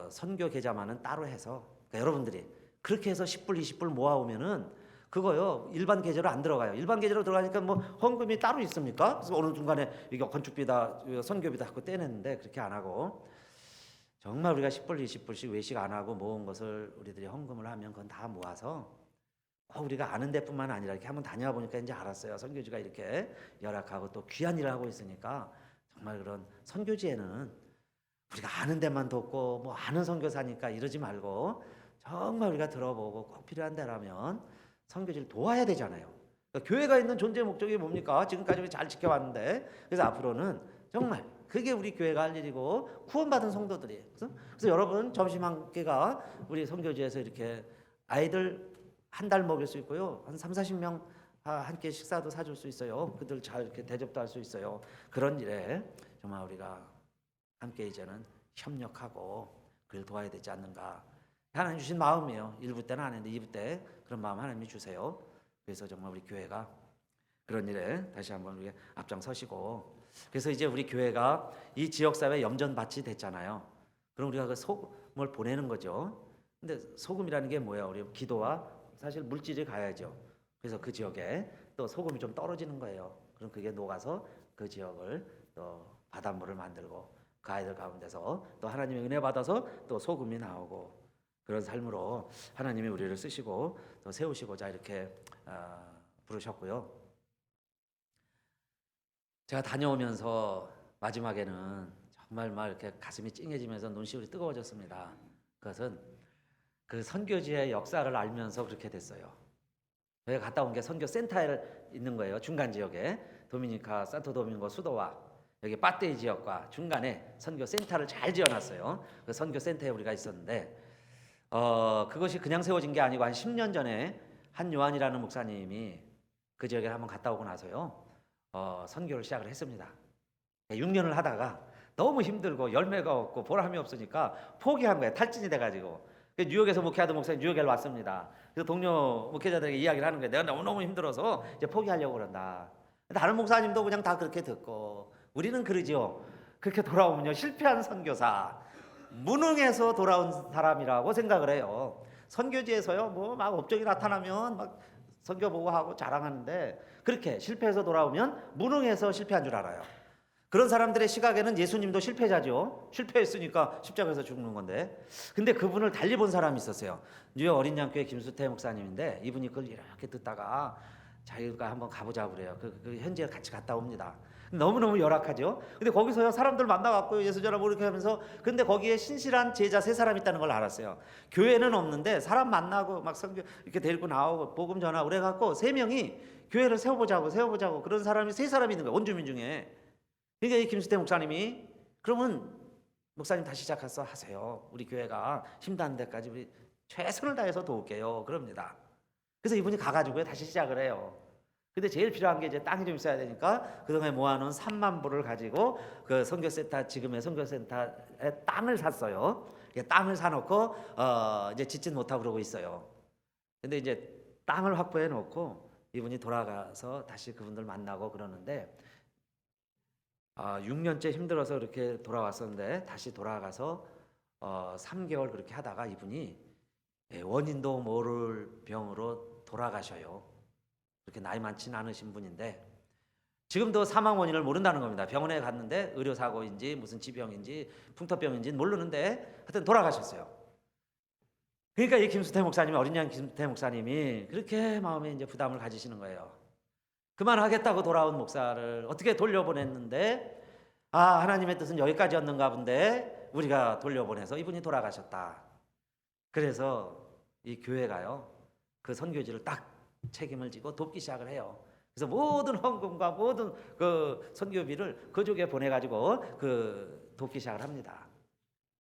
선교 계좌만은 따로 해서 그러니까 여러분들이 그렇게 해서 10불 20불 모아오면은 그거요 일반 계좌로 안 들어가요. 일반 계좌로 들어가니까 뭐 헌금이 따로 있습니까? 그래서 어느 중간에 이게 건축비다 선교비다 하고 떼냈는데 그렇게 안 하고 정말 우리가 10불 20불씩 외식 안 하고 모은 것을 우리들이 헌금을 하면 그건 다 모아서 우리가 아는 데뿐만 아니라 이렇게 한번 다녀보니까 이제 알았어요. 선교지가 이렇게 열악하고 또 귀한 일을 하고 있으니까 정말 그런 선교지에는 우리가 아는 데만 돕고 뭐 아는 선교사니까 이러지 말고 정말 우리가 들어보고 꼭 필요한 데라면 선교지를 도와야 되잖아요. 그러니까 교회가 있는 존재 목적이 뭡니까? 지금까지 우리 잘 지켜왔는데 그래서 앞으로는 정말 그게 우리 교회가 할 일이고 구원받은 성도들이 그래서 여러분 점심 한 끼가 우리 선교지에서 이렇게 아이들 한 달 먹일 수 있고요. 한 3, 40명 한 끼 식사도 사줄 수 있어요. 그들 잘 이렇게 대접도 할 수 있어요. 그런 일에 정말 우리가 함께 이제는 협력하고 그를 도와야 되지 않는가. 하나님 주신 마음이에요. 1부 때는 안 했는데 2부 때 그런 마음 하나님이 주세요. 그래서 정말 우리 교회가 그런 일에 다시 한번 우리 앞장서시고 그래서 이제 우리 교회가 이 지역사회 염전밭이 됐잖아요. 그럼 우리가 그 소금을 보내는 거죠. 근데 소금이라는 게 뭐예요? 우리 기도와 사실 물질이 가야죠. 그래서 그 지역에 또 소금이 좀 떨어지는 거예요. 그럼 그게 녹아서 그 지역을 또 바닷물을 만들고 그 아이들 가운데서 또 하나님의 은혜 받아서 또 소금이 나오고 그런 삶으로 하나님이 우리를 쓰시고 또 세우시고자 이렇게 부르셨고요. 제가 다녀오면서 마지막에는 정말 막 이렇게 가슴이 찡해지면서 눈시울이 뜨거워졌습니다. 그것은 그 선교지의 역사를 알면서 그렇게 됐어요. 저희가 갔다 온 게 선교 센터에 있는 거예요. 중간 지역에 도미니카 산토도밍고 수도와 여기 빠떼이 지역과 중간에 선교 센터를 잘 지어놨어요. 그 선교 센터에 우리가 있었는데 그것이 그냥 세워진 게 아니고 한 10년 전에 한 요한이라는 목사님이 그 지역에 한번 갔다 오고 나서요 선교를 시작을 했습니다. 6년을 하다가 너무 힘들고 열매가 없고 보람이 없으니까 포기한 거예요. 탈진이 돼가지고 뉴욕에서 목회하던 목사님 뉴욕에 왔습니다. 그래서 동료 목회자들에게 이야기를 하는 거예요. 내가 너무너무 힘들어서 이제 포기하려고 그런다. 다른 목사님도 그냥 다 그렇게 듣고 우리는 그러지요. 그렇게 돌아오면요 실패한 선교사, 무능해서 돌아온 사람이라고 생각을 해요. 선교지에서요 뭐 막 업적이 나타나면 막 선교 보고 하고 자랑하는데 그렇게 실패해서 돌아오면 무능해서 실패한 줄 알아요. 그런 사람들의 시각에는 예수님도 실패자죠. 실패했으니까 십자가에서 죽는 건데. 근데 그분을 달리 본 사람이 있었어요. 뉴욕 어린 양교회 김수태 목사님인데 이분이 그걸 이렇게 듣다가 자기가 한번 가보자 그래요. 그 현지에 같이 갔다 옵니다. 너무너무 열악하죠. 근데 거기서요 사람들 만나갖고 예수 전하고 이렇게 하면서 근데 거기에 신실한 제자 3사람 있다는 걸 알았어요. 교회는 없는데 사람 만나고 막 성교 이렇게 데리고 나오고 복음 전하고 그래갖고 3명이 교회를 세워보자고 그런 사람이 3사람이 있는 거예요. 원주민 중에. 그러니까 이 김수태 목사님이 그러면 목사님 다시 시작해서 하세요. 우리 교회가 힘닿는 데까지 우리 최선을 다해서 도울게요. 그럽니다. 그래서 이분이 가가지고 다시 시작을 해요. 근데 제일 필요한 게 이제 땅이 좀 있어야 되니까 그동안에 모아놓은 3만 불을 가지고 그 선교센터 지금의 선교센터에 땅을 샀어요. 땅을 사놓고 이제 짓진 못하고 그러고 있어요. 근데 이제 땅을 확보해 놓고 이분이 돌아가서 다시 그분들 만나고 그러는데 6년째 힘들어서 그렇게 돌아왔었는데 다시 돌아가서 3개월 그렇게 하다가 이분이 원인도 모를 병으로 돌아가셔요. 그렇게 나이 많지는 않으신 분인데 지금도 사망 원인을 모른다는 겁니다. 병원에 갔는데 의료사고인지 무슨 지병인지 풍토병인지는 모르는데 하여튼 돌아가셨어요. 그러니까 이 김수태 목사님이 어린 양 김수태 목사님이 그렇게 마음에 이제 부담을 가지시는 거예요. 그만하겠다고 돌아온 목사를 어떻게 돌려보냈는데 하나님의 뜻은 여기까지였는가 본데 우리가 돌려보내서 이분이 돌아가셨다. 그래서 이 교회가요, 그 선교지를 딱 책임을 지고 돕기 시작을 해요. 그래서 모든 헌금과 모든 그 선교비를 그쪽에 보내가지고 그 돕기 시작을 합니다.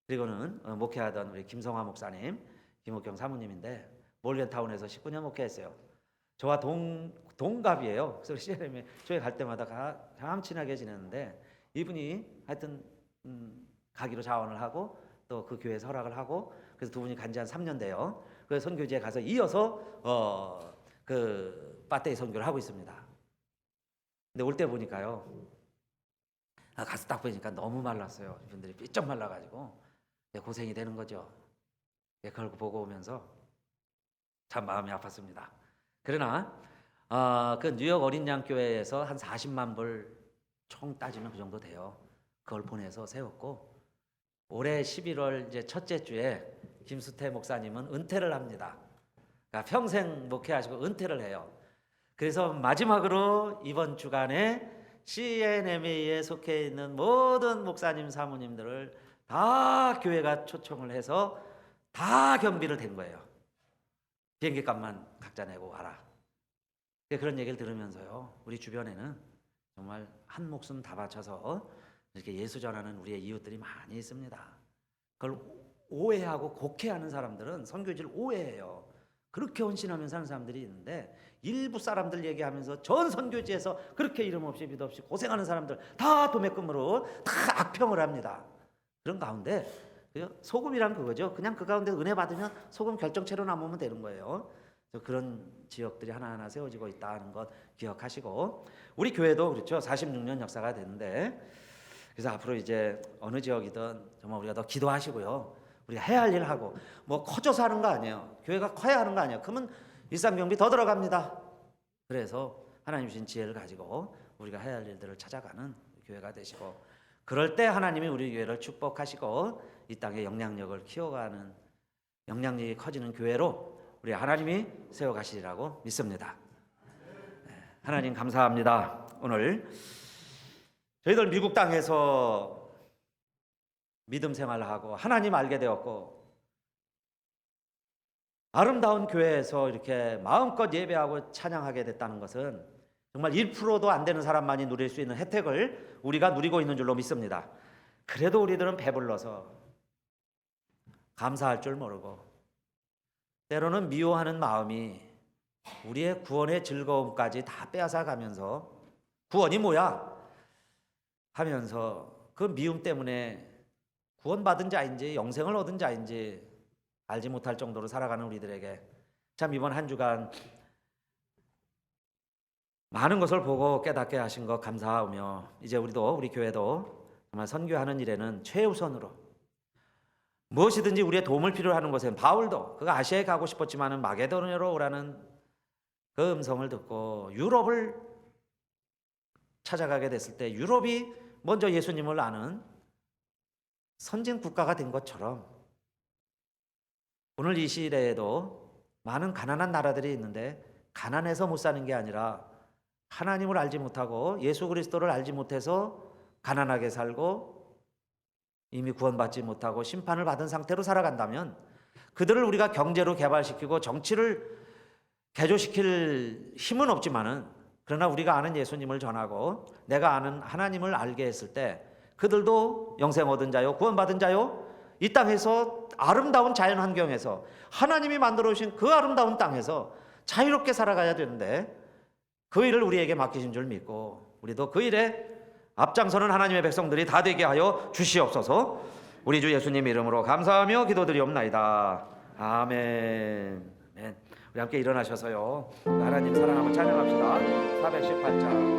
그리고는 목회하던 우리 김성화 목사님, 김옥경 사모님인데 몰겐타운에서 19년 목회했어요. 저와 동갑이에요. 그래서 CLM에 저희 갈 때마다 참 친하게 지냈는데 이분이 하여튼 가기로 자원을 하고 또 그 교회에 설학을 하고 그래서 두 분이 간지 한 3년 돼요. 그래서 선교지에 가서 이어서 그 빠떼이 선교를 하고 있습니다. 근데 올 때 보니까요, 가서 딱 보니까 너무 말랐어요. 이분들이 삐쩍 말라가지고 고생이 되는 거죠. 그걸 보고 오면서 참 마음이 아팠습니다. 그러나 그 뉴욕 어린양 교회에서 한 40만 불 총 따지면 그 정도 돼요. 그걸 보내서 세웠고 올해 11월 이제 첫째 주에 김수태 목사님은 은퇴를 합니다. 그러니까 평생 목회하시고 은퇴를 해요. 그래서 마지막으로 이번 주간에 CNMA에 속해 있는 모든 목사님 사모님들을 다 교회가 초청을 해서 다 경비를 댄 거예요. 비행기 값만 각자 내고 와라. 그런 얘기를 들으면서요, 우리 주변에는 정말 한 목숨 다 바쳐서 이렇게 예수 전하는 우리의 이웃들이 많이 있습니다. 그걸 오해하고 곡해하는 사람들은 선교지를 오해해요. 그렇게 헌신하면서 사는 사람들이 있는데 일부 사람들 얘기하면서 전 선교지에서 그렇게 이름 없이 믿 없이 고생하는 사람들 다 도매금으로 다 악평을 합니다. 그런 가운데 소금이란 그거죠. 그냥 그 가운데 은혜 받으면 소금 결정체로 남으면 되는 거예요. 그런 지역들이 하나하나 세워지고 있다는 것 기억하시고 우리 교회도 그렇죠. 46년 역사가 됐는데 그래서 앞으로 이제 어느 지역이든 정말 우리가 더 기도하시고요. 우리가 해야 할 일을 하고 뭐 커져서 하는 거 아니에요. 교회가 커야 하는 거 아니에요. 그러면 일상경비 더 들어갑니다. 그래서 하나님 주신 지혜를 가지고 우리가 해야 할 일들을 찾아가는 교회가 되시고 그럴 때 하나님이 우리 교회를 축복하시고 이 땅에 영향력을 키워가는 영향력이 커지는 교회로 우리 하나님이 세워가시리라고 믿습니다. 하나님 감사합니다. 오늘 저희들 미국 땅에서 믿음 생활을 하고 하나님 알게 되었고 아름다운 교회에서 이렇게 마음껏 예배하고 찬양하게 됐다는 것은 정말 1%도 안 되는 사람만이 누릴 수 있는 혜택을 우리가 누리고 있는 줄로 믿습니다. 그래도 우리들은 배불러서 감사할 줄 모르고 때로는 미워하는 마음이 우리의 구원의 즐거움까지 다 빼앗아 가면서 구원이 뭐야? 하면서 그 미움 때문에 구원받은 자인지 영생을 얻은 자인지 알지 못할 정도로 살아가는 우리들에게 참 이번 한 주간 많은 것을 보고 깨닫게 하신 것 감사하며 이제 우리 교회도 정말 선교하는 일에는 최우선으로 무엇이든지 우리의 도움을 필요로 하는 것은 바울도 그가 아시아에 가고 싶었지만은 마게도니아로 오라는 그 음성을 듣고 유럽을 찾아가게 됐을 때 유럽이 먼저 예수님을 아는 선진 국가가 된 것처럼 오늘 이 시대에도 많은 가난한 나라들이 있는데 가난해서 못 사는 게 아니라 하나님을 알지 못하고 예수 그리스도를 알지 못해서 가난하게 살고 이미 구원받지 못하고 심판을 받은 상태로 살아간다면 그들을 우리가 경제로 개발시키고 정치를 개조시킬 힘은 없지만은 그러나 우리가 아는 예수님을 전하고 내가 아는 하나님을 알게 했을 때 그들도 영생 얻은 자요 구원받은 자요 이 땅에서 아름다운 자연 환경에서 하나님이 만들어 주신 그 아름다운 땅에서 자유롭게 살아가야 되는데 그 일을 우리에게 맡기신 줄 믿고 우리도 그 일에 앞장서는 하나님의 백성들이 다 되게 하여 주시옵소서. 우리 주 예수님 이름으로 감사하며 기도드리옵나이다. 아멘. 우리 함께 일어나셔서요 하나님 사랑하고 찬양합시다. 418장